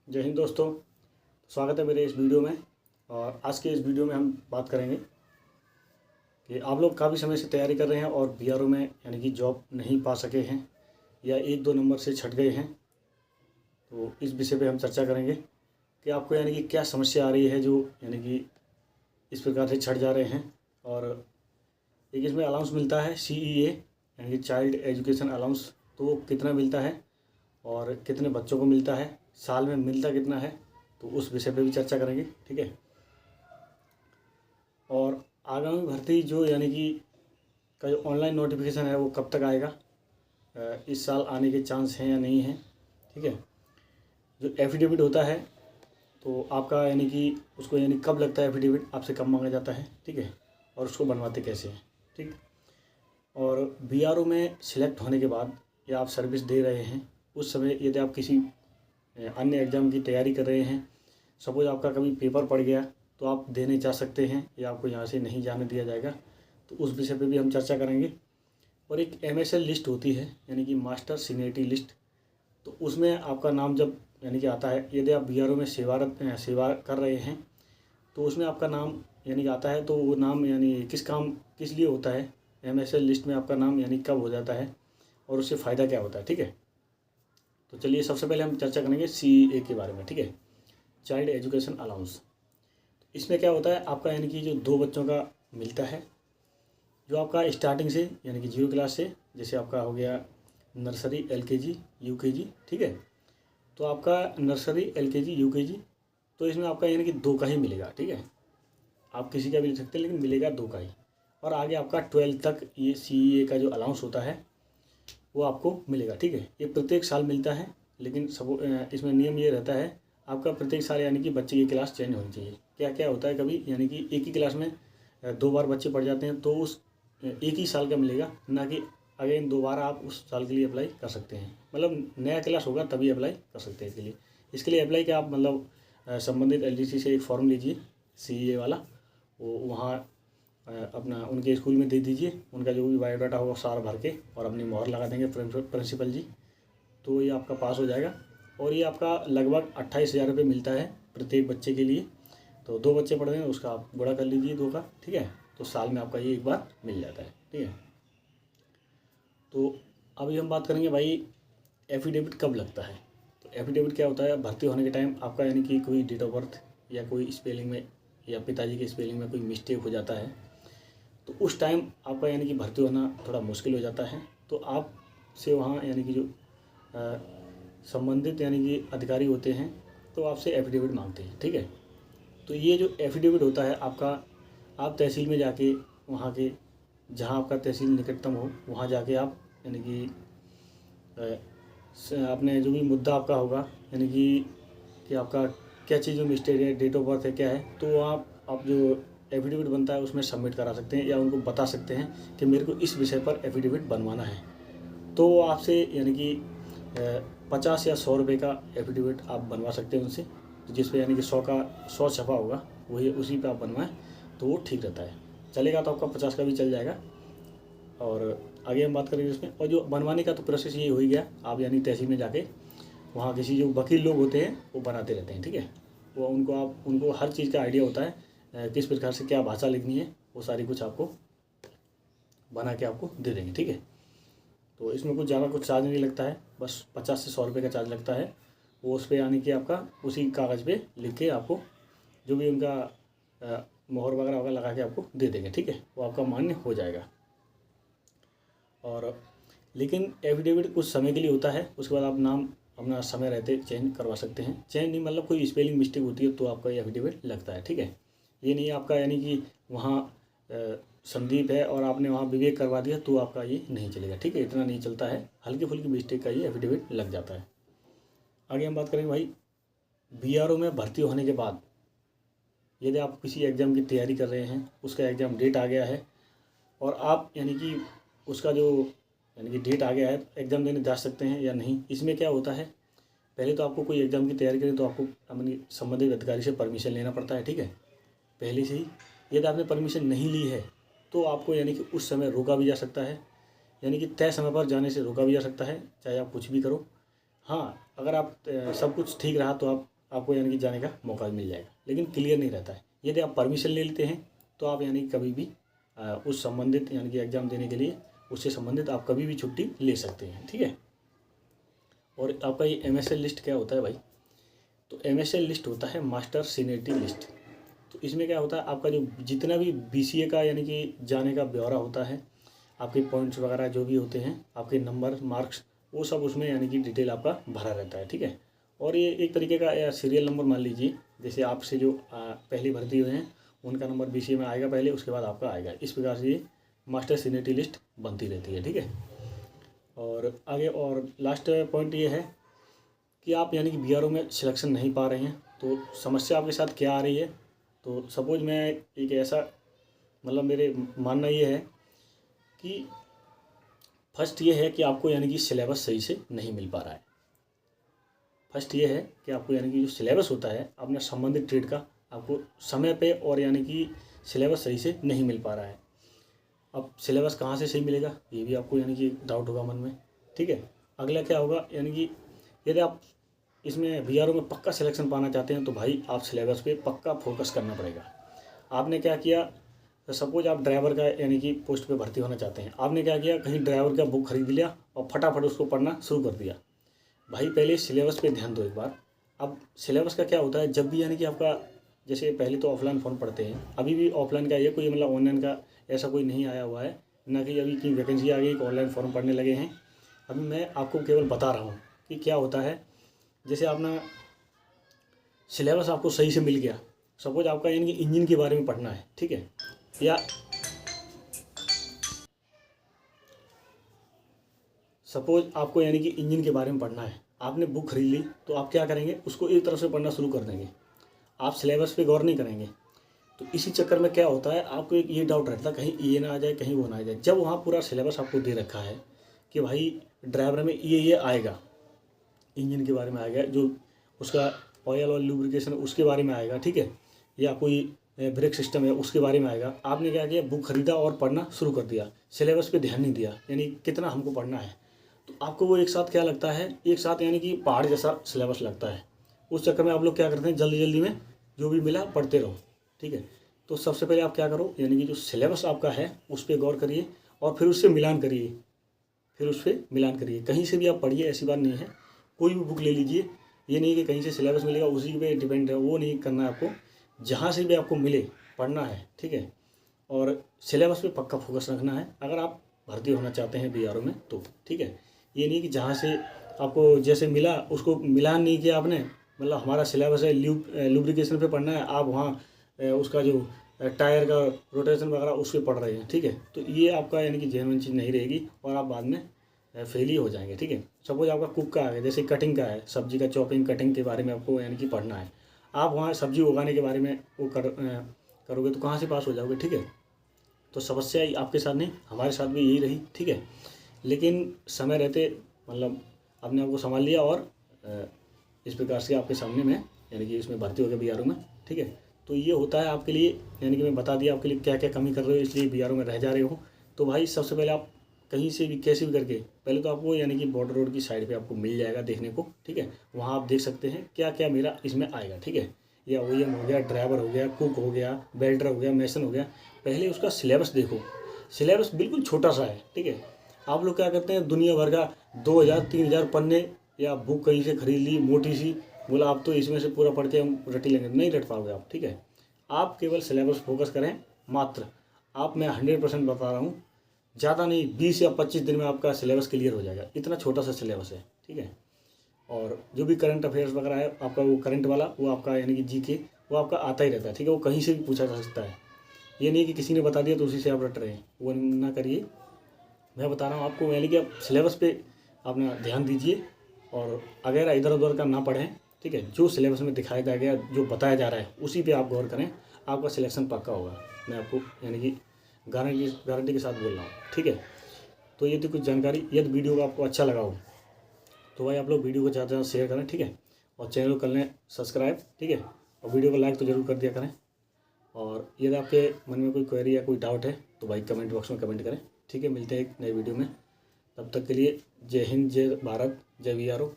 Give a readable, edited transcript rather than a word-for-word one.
जय हिंद दोस्तों, स्वागत है मेरे इस वीडियो में। और आज के इस वीडियो में हम बात करेंगे कि आप लोग काफ़ी समय से तैयारी कर रहे हैं और बीआरओ में यानी कि जॉब नहीं पा सके हैं या 1-2 नंबर से छट गए हैं। तो इस विषय पे हम चर्चा करेंगे कि आपको यानी कि क्या समस्या आ रही है जो यानी कि इस प्रकार से छट जा रहे हैं। और एक इसमें अलाउंस मिलता है CEA यानी कि चाइल्ड एजुकेशन अलाउंस, तो वो कितना मिलता है और कितने बच्चों को मिलता है, साल में मिलता कितना है, तो उस विषय पे भी चर्चा करेंगे। ठीक है। और आगामी भर्ती जो यानी कि का जो ऑनलाइन नोटिफिकेशन है वो कब तक आएगा, इस साल आने के चांस हैं या नहीं हैं। ठीक है। जो एफिडेविट होता है तो आपका यानी कि उसको यानी कब लगता है एफिडेविट, आपसे कब मांगा जाता है। ठीक है। और उसको बनवाते कैसे हैं। ठीक। और बीआरओ में सिलेक्ट होने के बाद या आप सर्विस दे रहे हैं उस समय यदि आप किसी अन्य एग्ज़ाम की तैयारी कर रहे हैं, सपोज़ आपका कभी पेपर पड़ गया तो आप देने जा सकते हैं या आपको यहाँ से नहीं जाने दिया जाएगा, तो उस विषय पे भी हम चर्चा करेंगे। और एक MSL लिस्ट होती है यानी कि मास्टर सीनियरिटी लिस्ट, तो उसमें आपका नाम जब यानी कि आता है, यदि आप बीआरओ में सेवा कर रहे हैं तो उसमें आपका नाम यानी कि आता है, तो वो नाम यानी किस लिए होता है, MSL लिस्ट में आपका नाम यानी कब हो जाता है और उससे फ़ायदा क्या होता है। ठीक है। तो चलिए सबसे पहले हम चर्चा करेंगे CEA के बारे में। ठीक है। Child education allowance. इसमें क्या होता है, आपका यानी कि जो 2 बच्चों का मिलता है, जो आपका स्टार्टिंग से यानी कि 0 क्लास से, जैसे आपका हो गया नर्सरी, LKG, UKG। ठीक है। तो आपका नर्सरी, LKG, UKG, तो इसमें आपका यानी कि 2 का ही मिलेगा। ठीक है। आप किसी का भी ले सकते हैं लेकिन मिलेगा 2 का ही। और आगे आपका 12 तक ये CEA का जो अलाउंस होता है वो आपको मिलेगा। ठीक है। ये प्रत्येक साल मिलता है, लेकिन सब इसमें नियम ये रहता है, आपका प्रत्येक साल यानी कि बच्चे की क्लास चेंज होनी चाहिए। क्या क्या होता है कभी यानी कि एक ही क्लास में 2 बार बच्चे पढ़ जाते हैं, तो उस एक ही साल का मिलेगा, ना कि अगेन दोबारा आप उस साल के लिए अप्लाई कर सकते हैं। मतलब नया क्लास होगा तभी अप्लाई कर सकते हैं। इसके लिए अप्लाई क्या, आप मतलब संबंधित LGC से एक फॉर्म लीजिए CEA वाला, वो वहाँ अपना उनके स्कूल में दे दीजिए, उनका जो भी बायोडाटा होगा सारा भर के, और अपनी मोहर लगा देंगे प्रिंसिपल जी, तो ये आपका पास हो जाएगा। और ये आपका लगभग 28,000 रुपये मिलता है प्रत्येक बच्चे के लिए। तो 2 बच्चे पढ़ रहे हैं उसका आप गुणा कर लीजिए 2 का। ठीक है। तो साल में आपका ये एक बार मिल जाता है। ठीक है। तो अभी हम बात करेंगे भाई एफिडेविट कब लगता है। तो एफिडेविट क्या होता है, भर्ती होने के टाइम आपका यानी कि कोई डेट ऑफ बर्थ या कोई स्पेलिंग में या पिताजी के स्पेलिंग में कोई मिस्टेक हो जाता है, तो उस टाइम आपका यानी कि भर्ती होना थोड़ा मुश्किल हो जाता है। तो आप से वहाँ यानी कि जो संबंधित यानी कि अधिकारी होते हैं, तो आपसे एफिडेविट मांगते हैं। ठीक है। तो ये जो एफिडेविट होता है आपका, आप तहसील में जाके, वहाँ के जहाँ आपका तहसील निकटतम हो वहाँ जाके आप यानी कि अपने जो भी मुद्दा आपका होगा यानी कि आपका क्या चीज़ में मिस्टेक है, डेट ऑफ बर्थ है, क्या है, तो आप जो एफिडेविट बनता है उसमें सबमिट करा सकते हैं या उनको बता सकते हैं कि मेरे को इस विषय पर एफिडेविट बनवाना है। तो वो आपसे यानी कि 50 या 100 रुपये का एफिडेविट आप बनवा सकते हैं उनसे, जिस पे यानी कि 100 छपा होगा वही उसी पे आप बनवाएं तो वो ठीक रहता है। चलेगा तो आपका 50 का भी चल जाएगा। और आगे हम बात करेंगे इसमें। और जो बनवाने का तो प्रोसेस ये हो ही गया, आप यानी तहसील में जाके वहाँ किसी जो वकील लोग होते हैं वो बनाते रहते हैं। ठीक है। वो उनको हर चीज़ का आइडिया होता है, किस प्रकार से क्या भाषा लिखनी है, वो सारी कुछ आपको बना के आपको दे देंगे। ठीक है। तो इसमें कुछ ज़्यादा कुछ चार्ज नहीं लगता है, बस 50 से 100 रुपये का चार्ज लगता है। वो उस पर यानी कि आपका उसी कागज़ पे लिख के आपको जो भी उनका मोहर वगैरह होगा लगा के आपको दे देंगे। ठीक है। वो आपका मान्य हो जाएगा। और लेकिन एफिडेविट कुछ समय के लिए होता है, उसके बाद आप नाम अपना समय रहते चेंज करवा सकते हैं। चेंज नहीं मतलब कोई स्पेलिंग मिस्टेक होती है तो आपका एफिडेविट लगता है। ठीक है। ये नहीं आपका यानी कि वहाँ संदीप है और आपने वहाँ विवेक करवा दिया तो आपका ये नहीं चलेगा। ठीक है। इतना नहीं चलता है, हल्की फुल्की मिस्टेक का ये एफिडेविट लग जाता है। आगे हम बात करेंगे भाई बीआरओ में भर्ती होने के बाद, यदि आप किसी एग्ज़ाम की तैयारी कर रहे हैं, उसका एग्ज़ाम डेट आ गया है और आप यानी कि उसका जो यानी कि डेट आ गया है, एग्ज़ाम देने जा सकते हैं या नहीं। इसमें क्या होता है, पहले तो आपको कोई एग्ज़ाम की तैयारी करें तो आपको अपनी संबंधित अधिकारी से परमिशन लेना पड़ता है। ठीक है। पहले से ही यदि आपने परमिशन नहीं ली है तो आपको यानी कि उस समय रोका भी जा सकता है, यानी कि तय समय पर जाने से रोका भी जा सकता है, चाहे आप कुछ भी करो। हाँ, अगर आप सब कुछ ठीक रहा तो आप आपको यानी कि जाने का मौका भी मिल जाएगा, लेकिन क्लियर नहीं रहता है। यदि आप परमिशन ले लेते हैं तो आप यानी कभी भी उस संबंधित यानी कि एग्ज़ाम देने के लिए उससे संबंधित आप कभी भी छुट्टी ले सकते हैं, ठीक है। और आपका ये MSL लिस्ट क्या होता है भाई, तो MSL लिस्ट होता है मास्टर सीनियरिटी लिस्ट। तो इसमें क्या होता है, आपका जो जितना भी BCA का यानी कि जाने का ब्यौरा होता है, आपके पॉइंट्स वगैरह जो भी होते हैं, आपके नंबर मार्क्स, वो सब उसमें यानी कि डिटेल आपका भरा रहता है, ठीक है। और ये एक तरीके का सीरियल नंबर मान लीजिए, जैसे आपसे जो पहली भर्ती हुए हैं उनका नंबर BCA में आएगा पहले, उसके बाद आपका आएगा। इस प्रकार से ये मास्टर सीनियरिटी लिस्ट बनती रहती है, ठीक है। और आगे और लास्ट पॉइंट ये है कि आप यानी कि BRO में सिलेक्शन नहीं पा रहे हैं, तो समस्या आपके साथ क्या आ रही है। तो सपोज मैं एक ऐसा मतलब मेरे मानना ये है कि फर्स्ट ये है कि आपको यानी कि सिलेबस सही से नहीं मिल पा रहा है। फर्स्ट ये है कि आपको यानी कि जो सिलेबस होता है अपने संबंधित ट्रेड का, आपको समय पे और यानी कि सिलेबस सही से नहीं मिल पा रहा है। अब सिलेबस कहाँ से सही मिलेगा, ये भी आपको यानी कि डाउट होगा मन में, ठीक है। अगला क्या होगा, यानी कि यदि आप इसमें BRO में पक्का सिलेक्शन पाना चाहते हैं तो भाई आप सिलेबस पे पक्का फोकस करना पड़ेगा। आपने क्या किया, तो सपोज आप ड्राइवर का यानी कि पोस्ट पे भर्ती होना चाहते हैं, आपने क्या किया, कहीं ड्राइवर का बुक खरीद लिया और फटाफट उसको पढ़ना शुरू कर दिया। भाई पहले सिलेबस पे ध्यान दो एक बार। अब सिलेबस का क्या होता है, जब भी यानी कि आपका जैसे पहले तो ऑफलाइन फॉर्म पढ़ते हैं, अभी भी ऑफलाइन का ये कोई मतलब ऑनलाइन का ऐसा कोई नहीं आया हुआ है, ना कि अभी की वैकेंसी आ गई कि ऑनलाइन फॉर्म पढ़ने लगे हैं। अभी मैं आपको केवल बता रहा हूँ कि क्या होता है। जैसे अपना सिलेबस आपको सही से मिल गया, सपोज आपका यानी कि इंजन के बारे में पढ़ना है, ठीक है, या सपोज आपको यानी कि इंजन के बारे में पढ़ना है, आपने बुक खरीद ली, तो आप क्या करेंगे, उसको एक तरफ से पढ़ना शुरू कर देंगे, आप सिलेबस पे गौर नहीं करेंगे। तो इसी चक्कर में क्या होता है, आपको एक ये डाउट रहता है कहीं ये ना आ जाए, कहीं वो ना आ जाए। जब वहाँ पूरा सिलेबस आपको दे रखा है कि भाई ड्राइवर में ये आएगा, इंजन के बारे में आएगा, जो उसका ऑयल और लुब्रिकेशन उसके बारे में आएगा, ठीक है, या कोई ब्रेक सिस्टम है उसके बारे में आएगा। आपने क्या किया, बुक खरीदा और पढ़ना शुरू कर दिया, सिलेबस पे ध्यान नहीं दिया, यानी कितना हमको पढ़ना है। तो आपको वो एक साथ क्या लगता है, एक साथ यानी कि पहाड़ जैसा सिलेबस लगता है। उस चक्कर में आप लोग क्या करते हैं, जल्दी जल्दी में जो भी मिला पढ़ते रहो, ठीक है। तो सबसे पहले आप क्या करो, यानी कि जो सिलेबस आपका है उस पर गौर करिए और फिर उससे मिलान करिए, कहीं से भी आप पढ़िए, ऐसी बात नहीं है। कोई भी बुक ले लीजिए, ये नहीं कि कहीं से सिलेबस मिलेगा उसी पे डिपेंड है, वो नहीं करना है आपको। जहाँ से भी आपको मिले पढ़ना है, ठीक है। और सिलेबस पे पक्का फोकस रखना है अगर आप भर्ती होना चाहते हैं BRO में तो, ठीक है। ये नहीं कि जहाँ से आपको जैसे मिला उसको मिलान नहीं किया आपने, मतलब हमारा सिलेबस है लुब्रिकेशन पे पढ़ना है, आप वहाँ उसका जो टायर का रोटेशन वगैरह उस पर पढ़ रहे हैं, ठीक है। तो ये आपका यानी कि जेन्युइन चीज़ नहीं रहेगी और आप बाद में फेल ही हो जाएंगे, ठीक है। सपोज आपका कुक का है, जैसे कटिंग का है, सब्जी का चॉपिंग कटिंग के बारे में आपको यानी कि पढ़ना है, आप वहाँ सब्जी उगाने के बारे में वो करोगे तो कहाँ से पास हो जाओगे, ठीक है। तो समस्या आपके साथ नहीं, हमारे साथ भी यही रही, ठीक है। लेकिन समय रहते मतलब अपने आप को संभाल लिया और इस प्रकार से आपके सामने में यानी कि इसमें भर्ती हो गया BRO में, ठीक है। तो ये होता है आपके लिए, यानी कि मैं बता दिया आपके लिए क्या क्या कमी कर रहे हो इसलिए BRO में रह जा रहे हो। तो भाई सबसे पहले आप कहीं से भी कैसे भी करके पहले तो आपको यानी कि बॉर्डर रोड की साइड पे आपको मिल जाएगा देखने को, ठीक है। वहाँ आप देख सकते हैं क्या क्या मेरा इसमें आएगा, ठीक है। या OEM हो गया, ड्राइवर हो गया, कुक हो गया, वेल्डर हो गया, मेसन हो गया। पहले उसका सिलेबस देखो, सिलेबस बिल्कुल छोटा सा है, ठीक है। आप लोग क्या करते हैं, दुनिया भर का 2000-3000 पन्ने या बुक कहीं से खरीद ली मोटी सी, बोला आप तो इसमें से पूरा पढ़ के हम रट लेंगे, नहीं रट पाओगे आप, ठीक है। आप केवल सिलेबस फोकस करें मात्र। आप मैं 100% बता रहा हूँ, ज़्यादा नहीं 20 या 25 दिन में आपका सिलेबस क्लियर हो जाएगा, इतना छोटा सा सिलेबस है, ठीक है। और जो भी करंट अफेयर्स वगैरह है आपका, वो करंट वाला वो आपका यानी कि GK वो आपका आता ही रहता है, ठीक है। वो कहीं से भी पूछा जा सकता है, ये नहीं कि किसी ने बता दिया तो उसी से आप रट रहे हैं, वो ना करिए। मैं बता रहा हूँ आपको, यानी कि आप सिलेबस पे अपना ध्यान दीजिए और अगर इधर उधर का ना पढ़ें, ठीक है। जो सिलेबस में दिखाया गया जो बताया जा रहा है उसी पे आप गौर करें, आपका सिलेक्शन पक्का होगा। मैं आपको यानी कि गारंटी के साथ बोल रहा हूँ, ठीक है। तो ये थी कुछ जानकारी। यदि वीडियो आपको अच्छा लगा हो तो भाई आप लोग वीडियो को ज़्यादा से ज़्यादा शेयर करें, ठीक है। और चैनल को कर लें सब्सक्राइब, ठीक है। और वीडियो को लाइक तो ज़रूर कर दिया करें। और यदि आपके मन में कोई क्वेरी या कोई डाउट है तो भाई कमेंट बॉक्स में कमेंट करें, ठीक है। मिलते हैं एक नए वीडियो में, तब तक के लिए जय हिंद, जय भारत, जय BRO।